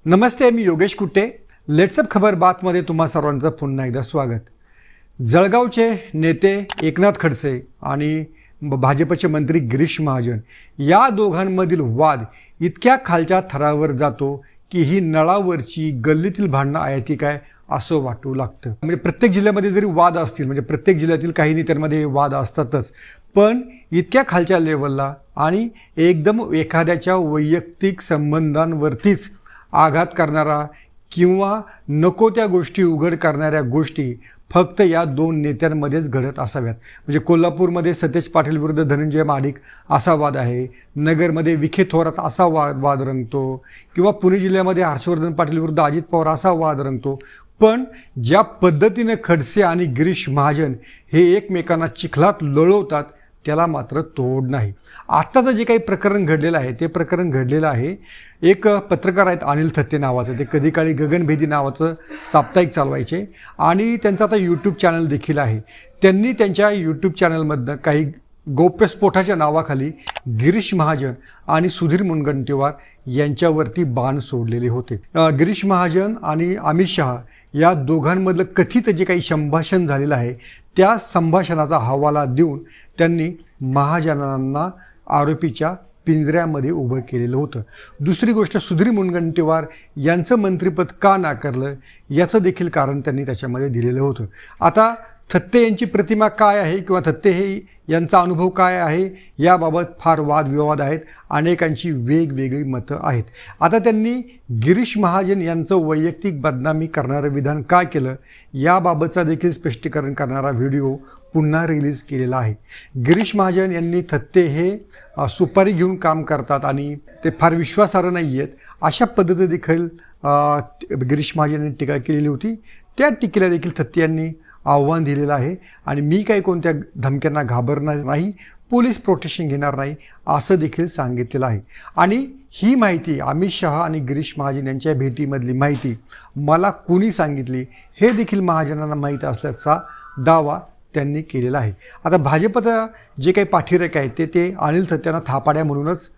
नमस्ते, मी योगेश कुट्टे. लेट्सअप खबर बातमध्ये तुम्हा सर्वांचं पुन्हा एकदा स्वागत. जळगावचे नेते एकनाथ खडसे आणि भाजपचे मंत्री गिरीश महाजन या दोघांमधील वाद इतक्या खालच्या थरावर जातो की ही नळावरची गल्लीतील भांडणं आहेत की काय असं वाटू लागतं. म्हणजे प्रत्येक जिल्ह्यामध्ये जरी वाद असतील, म्हणजे प्रत्येक जिल्ह्यातील काही नेत्यांमध्ये वाद असतातच, पण इतक्या खालच्या लेवलला आणि एकदम एखाद्याच्या वैयक्तिक संबंधांवरतीच आघात करणारा किंवा नको त्या गोष्टी उघड करणाऱ्या गोष्टी फक्त या दोन नेत्यांमध्येच घडत असाव्यात. म्हणजे कोल्हापूरमध्ये सतेज पाटील विरुद्ध धनंजय महाडिक असा वाद आहे, नगरमध्ये विखे थोरात असा वाद रंगतो, किंवा पुणे जिल्ह्यामध्ये हर्षवर्धन पाटील विरुद्ध अजित पवार असा वाद रंगतो. पण ज्या पद्धतीने खडसे आणि गिरीश महाजन हे एकमेकांना चिखलात लोळवतात त्याला मात्र तोड नाही. आत्ताचं जे काही प्रकरण घडलेलं आहे ते प्रकरण घडलेलं आहे, एक पत्रकार आहेत अनिल थत्ते नावाचं, ते कधी काळी गगनभेदी नावाचं साप्ताहिक चालवायचे आणि त्यांचं आता यूट्यूब चॅनल देखील आहे. त्यांनी त्यांच्या यूट्यूब चॅनलमधनं काही गौप्यस्फोटाच्या नावाखाली गिरीश महाजन आणि सुधीर मुनगंटीवार यांच्यावरती बाण सोडलेले होते. गिरीश महाजन आणि अमित शहा या दोघांमधलं कथित जे काही संभाषण झालेलं आहे त्या संभाषणाचा हवाला देऊन त्यांनी महाजनांना आरोपीच्या पिंजऱ्यामध्ये उभं केलेलं होतं. दुसरी गोष्ट, सुधीर मुनगंटीवार यांचं मंत्रिपद का नाकारलं याचं देखील कारण त्यांनी त्याच्यामध्ये दिलेलं होतं. आता थत्ते यांची प्रतिमा काय आहे किंवा थत्ते हे यांचा अनुभव काय आहे याबाबत फार वादविवाद आहेत, अनेकांची वेगवेगळी मतं आहेत. आता त्यांनी गिरीश महाजन यांचं वैयक्तिक बदनामी करणारं विधान काय केलं याबाबतचा देखील स्पष्टीकरण करणारा व्हिडिओ पुन्हा रिलीज केलेला आहे. गिरीश महाजन यांनी थत्ते हे सुपारी घेऊन काम करतात आणि ते फार विश्वासार्ह नाही आहेत अशा पद्धती देखील गिरीश महाजन यांनी टीका केलेली होती. त्या टीकेला देखील थत्ते यांनी आव्हान दिलेलं आहे आणि मी काही कोणत्या धमक्यांना घाबरणार नाही, पोलीस प्रोटेक्शन घेणार नाही असं देखील सांगितलेलं आहे. आणि ही माहिती अमित शहा आणि गिरीश महाजन यांच्या भेटीमधली माहिती मला कोणी सांगितली हे देखील महाजनांना माहीत असल्याचा दावा त्यांनी केलेला आहे. आता भाजपचं जे काही पाठीरेख आहे ते अनिल थत्त्यांना थापाड्या म्हणूनच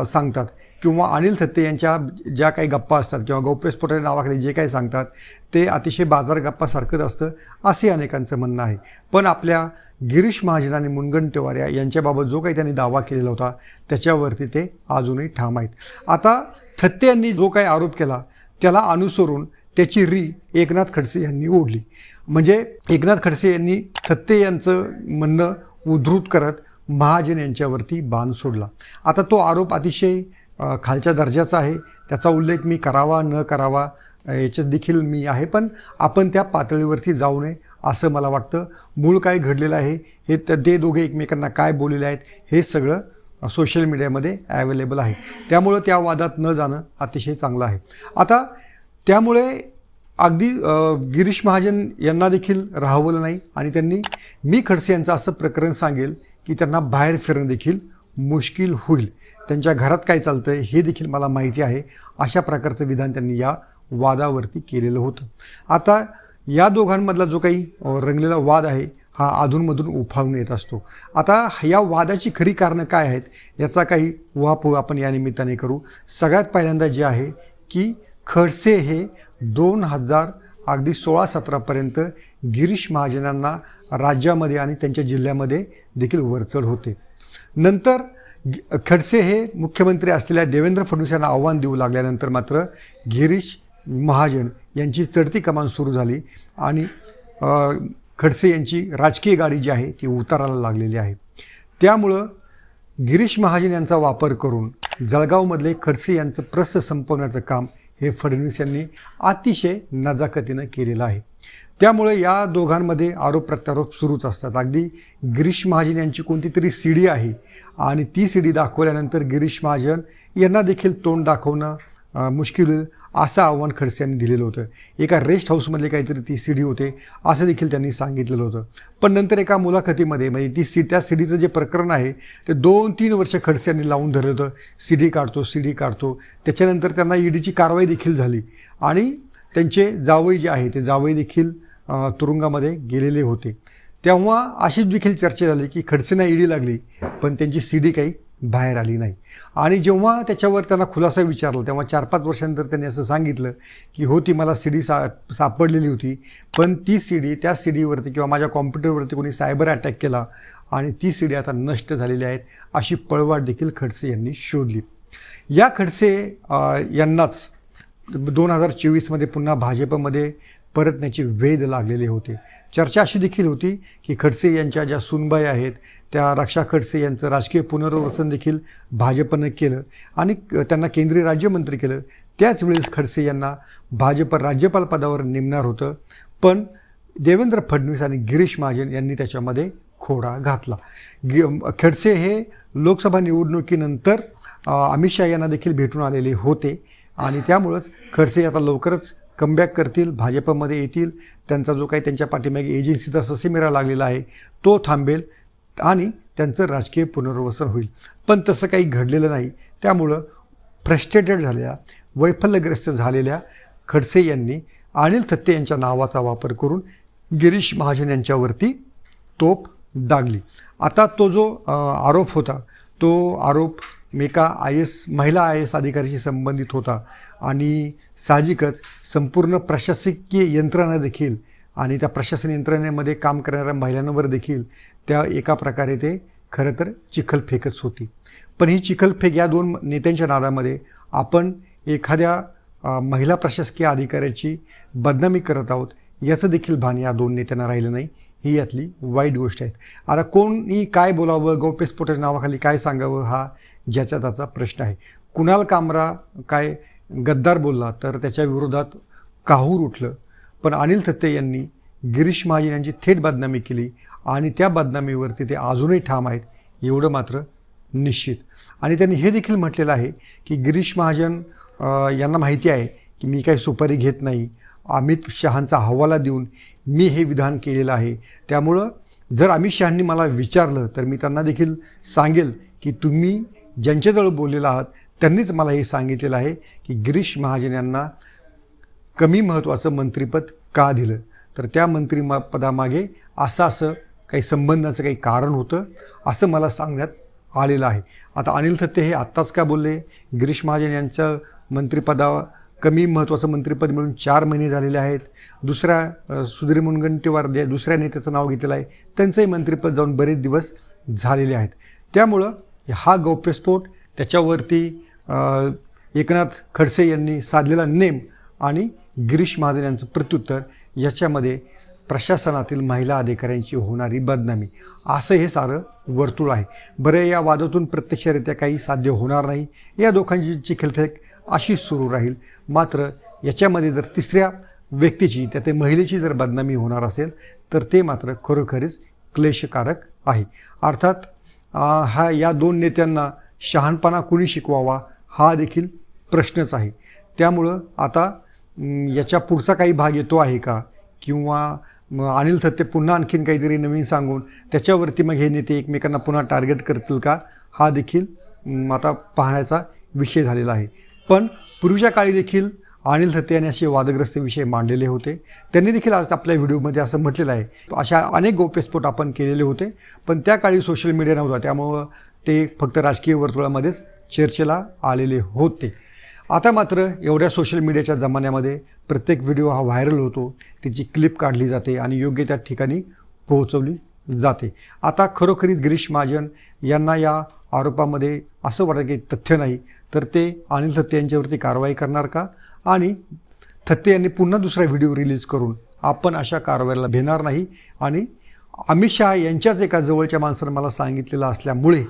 सांगतात, किंवा अनिल थत्ते यांच्या ज्या काही गप्पा असतात किंवा गौप्यस्फोटाच्या नावाखाली जे काही सांगतात ते अतिशय बाजार गप्पासारखंच असतं असे अनेकांचं म्हणणं आहे. पण आपल्या गिरीश महाजन आणि मुनगंटीवार यांच्याबाबत जो काही त्यांनी दावा केलेला होता त्याच्यावरती ते अजूनही ठाम आहेत. आता थत्ते यांनी जो काही आरोप केला त्याला अनुसरून त्याची री एकनाथ खडसे यांनी ओढली. म्हणजे एकनाथ खडसे यांनी थत्ते यांचं म्हणणं उद्धृत करत महाजन यांच्यावरती बाण सोडला. आता तो आरोप अतिशय खालच्या दर्जाचा आहे, त्याचा उल्लेख मी करावा न करावा याच्यात देखील मी आहे, पण आपण त्या पातळीवरती जाऊ नये असं मला वाटतं. मूळ काय घडलेलं आहे हे ते दोघे एकमेकांना काय बोललेले आहेत हे सगळं सोशल मीडियामध्ये ॲवेलेबल आहे, त्यामुळं त्या वादात न जाणं अतिशय चांगलं आहे. आता त्यामुळे अगदी गिरीश महाजन यांना देखील राहवलं नाही आणि त्यांनी मी खडसे यांचं असं प्रकरण सांगेल की त्यांना बाहेर फिरणं देखील मुश्किल होईल, त्यांच्या घरात काय चालतं आहे हे देखील मला माहिती आहे, अशा प्रकारचं विधान त्यांनी या वादावरती केलेलं होतं. आता या दोघांमधला जो काही रंगलेला वाद आहे हा अधूनमधून उफाळून येत असतो. आता या वादाची खरी कारणं काय आहेत याचा काही उहापोह आपण या निमित्ताने करू. सगळ्यात पहिल्यांदा जे आहे की खडसे हे 2016-17पर्यंत गिरीश महाजनांना राज्यामध्ये आणि त्यांच्या जिल्ह्यामध्ये देखील वरचढ होते. नंतर खडसे हे मुख्यमंत्री असलेल्या देवेंद्र फडणवीस यांना आव्हान देऊ लागल्यानंतर मात्र गिरीश महाजन यांची चढती कमान सुरू झाली आणि खडसे यांची राजकीय गाडी जी आहे ती उताराला लागलेली आहे. त्यामुळं गिरीश महाजन यांचा वापर करून जळगावमधले खडसे यांचं प्रस्थ संपवण्याचं काम हे फडणवीस यांनी अतिशय नजाकतीनं केलेलं आहे. त्यामुळे या दोघांमध्ये आरोप प्रत्यारोप सुरूच असतात. अगदी गिरीश महाजन यांची कोणती तरी सीडी आहे आणि ती सीडी दाखवल्यानंतर गिरीश महाजन यांना देखील तोंड दाखवणं मुश्किल होईल असं आव्हान खडसे यांनी दिलेलं होतं. एका रेस्ट हाऊसमधले काहीतरी ती सीडी होते असं देखील त्यांनी सांगितलेलं होतं. पण नंतर एका मुलाखतीमध्ये म्हणजे त्या सीडीचं जे प्रकरण आहे ते 2-3 वर्ष खडसे यांनी लावून धरलं होतं. सीडी काढतो. त्याच्यानंतर त्यांना ईडीची कारवाई देखील झाली आणि त्यांचे जावई जे आहे ते जावई देखील तुरुंगामध्ये गेलेले होते. तेव्हा अशीच देखील चर्चा झाली की खडसेंना ईडी लागली पण त्यांची सीडी काही बाहेर आली नाही. आणि जेव्हा त्याच्यावर त्यांना खुलासा विचारला तेव्हा 4-5 वर्षांनंतर त्यांनी असं सांगितलं की हो, ती मला CD सापडलेली होती, पण ती CD, त्या CDवरती किंवा माझ्या कॉम्प्युटरवरती कोणी सायबर अटॅक केला आणि ती CD आता नष्ट झालेली आहेत, अशी पळवाट देखील खडसे यांनी शोधली. या खडसे यांनाच 2024मध्ये पुन्हा भाजपमध्ये परतण्याचे वेध लागलेले होते. चर्चा अशी देखील होती की खडसे यांच्या ज्या सूनबाई आहेत त्या रक्षा खडसे यांचं राजकीय पुनर्वसन देखील भाजपनं केलं आणि त्यांना केंद्रीय राज्यमंत्री केलं. त्याच वेळेस खडसे यांना भाजप राज्यपाल पदावर नेमणार होतं, पण देवेंद्र फडणवीस आणि गिरीश महाजन यांनी त्याच्यामध्ये खोडा घातला. खडसे हे लोकसभा निवडणुकीनंतर अमित शहा यांना देखील भेटून आलेले होते आणि त्यामुळंच खडसे आता लवकरच कमबॅक करतील, भाजपमध्ये येतील. त्यांचा जो काही त्यांच्या पाठीमागे एजन्सीचा ससेमिरा लागलेला आहे तो थांबेल आणि त्यांचं राजकीय पुनर्वसन होईल. पण तसं काही घडलेलं नाही. त्यामुळं फ्रस्ट्रेटेड झालेल्या, वैफल्यग्रस्त झालेल्या खडसे यांनी अनिल थत्ते यांच्या नावाचा वापर करून गिरीश महाजन यांच्यावरती तोफ डागली. आता तो जो आरोप होता तो आरोप एका महिला IAS अधिकाऱ्याशी संबंधित होता आणि साहजिकच संपूर्ण प्रशासकीय यंत्रणा देखील आणि त्या प्रशासन यंत्रणेमध्ये काम करणाऱ्या महिलांवर देखील त्या एका प्रकारे ते खरं तर चिखलफेकच होती. पण ही चिखलफेक या 2 नेत्यांच्या नादामध्ये आपण एखाद्या महिला प्रशासकीय अधिकाऱ्याची बदनामी करत आहोत याचं देखील भान या 2 नेत्यांना राहिलं नाही. ही यातली वाईट गोष्ट आहे. आता कोणी काय बोलावं, गौप्यस्फोटाच्या नावाखाली काय सांगावं, हा ज्याचा त्याचा प्रश्न आहे. कुणाल कामरा काय गद्दार बोलला तर त्याच्या विरोधात काहूर उठलं, पण अनिल थत्ते यांनी गिरीश महाजन यांची थेट बदनामी केली आणि त्या बदनामीवरती ते अजूनही ठाम आहेत, एवढं मात्र निश्चित. आणि त्यांनी हे देखील म्हटलेलं आहे की गिरीश महाजन यांना माहिती आहे की मी काही सुपारी घेत नाही, अमित शहांचा हवाला देऊन मी हे विधान केलेलं आहे. त्यामुळं जर अमित शहांनी मला विचारलं तर मी त्यांना देखील सांगेल की तुम्ही ज्यांच्याजवळ बोललेला आहात त्यांनीच मला हे सांगितलेलं आहे की गिरीश महाजन यांना कमी महत्त्वाचं मंत्रिपद का दिलं, तर त्या मंत्रिपदामागे असं काही संबंधाचं काही कारण होतं असं मला सांगण्यात आलेलं आहे. आता अनिल थत्ते हे आत्ताच का बोलले? गिरीश महाजन यांचं मंत्रिपदा कमी महत्त्वाचं मंत्रिपद मिळून 4 महिने झालेले आहेत. दुसऱ्या सुधीर मुनगंटीवार दुसऱ्या नेत्याचं नाव घेतलेलं आहे, त्यांचंही मंत्रिपद जाऊन बरेच दिवस झालेले आहेत. त्यामुळं हा गौप्यस्फोट, त्याच्यावरती एकनाथ खडसे यांनी साधलेला नेम आणि गिरीश महाजन यांचं प्रत्युत्तर, याच्यामध्ये प्रशासनातील महिला अधिकाऱ्यांची होणारी बदनामी, असं हे सारं वर्तुळ आहे. बरं, या वादातून प्रत्यक्षरित्या काही साध्य होणार नाही. या दोघांची चिखलफेक अशीच सुरू राहील. मात्र याच्यामध्ये जर तिसऱ्या व्यक्तीची, त्या महिलेची जर बदनामी होणार असेल तर ते मात्र खरोखरीच क्लेशकारक आहे. अर्थात या 2 नेत्यांना शहाणपणा कुणी शिकवावा हा देखील प्रश्नच आहे. त्यामुळं आता याच्या पुढचा काही भाग येतो आहे का, किंवा अनिल थत्ते पुन्हा आणखीन काहीतरी नवीन सांगून त्याच्यावरती मग हे नेते एकमेकांना पुन्हा टार्गेट करतील का, हा देखील आता पाहण्याचा विषय झालेला आहे. पण पूर्वीच्या काळी देखील अनिल थत्ते यांनी असे वादग्रस्त विषय मांडलेले होते. त्यांनी देखील आज आपल्या व्हिडिओमध्ये असं म्हटलेलं आहे, अशा अनेक गौप्यस्फोट आपण केलेले होते, पण त्या काळी सोशल मीडिया नव्हता, त्यामुळं ते फक्त राजकीय वर्तुळामध्येच चर्चेला आलेले होते. आता मात्र एवढ्या सोशल मीडियाच्या जमान्यामध्ये प्रत्येक व्हिडिओ हा व्हायरल होतो, त्याची क्लिप काढली जाते आणि योग्य त्या ठिकाणी पोहोचवली जाते. आता खरोखरीच गिरीश महाजन यांना या आरोपामध्ये असं वाटतं की तथ्य नाही, तर ते अनिल थत्ते यांच्यावरती कारवाई करणार का, आणि थत्ते यांनी पुन्हा दुसरा व्हिडिओ रिलीज करून आपण अशा कारवाईला भेटणार नाही. आणि अमित शहा यांच्याच एका जवळच्या माणसानं मला सांगितलेलं असल्यामुळे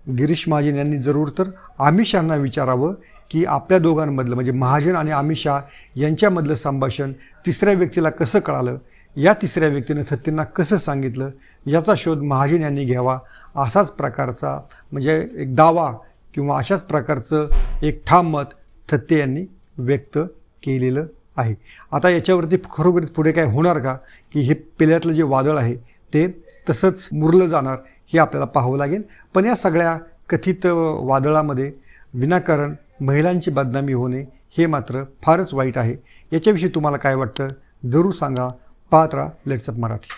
गिरीश महाजन यांनी जरूर तर अमित शहांना विचारावं की आपल्या दोघांमधलं, म्हणजे महाजन आणि अमित शहा यांच्यामधलं संभाषण तिसऱ्या व्यक्तीला कसं कळालं, या तिसऱ्या व्यक्तीनं थत्तेंना कसं सांगितलं, याचा शोध महाजन यांनी घ्यावा. असाच प्रकारचा म्हणजे एक दावा किंवा अशाच प्रकारचं एक ठाम मत थत्ते यांनी व्यक्त केलेलं आहे. आता याच्यावरती खरोखरीच पुढे काय होणार का, की हे पेल्यातलं जे वादळ आहे ते तसंच मुरलं जाणार, हे आपल्याला पाहावं लागेल. पण या सगळ्या कथित वादळामध्ये विनाकारण महिलांची बदनामी होणे हे मात्र फारच वाईट आहे. याच्याविषयी तुम्हाला काय वाटतं जरूर सांगा. पाहत राहा लेट्स अप मराठी.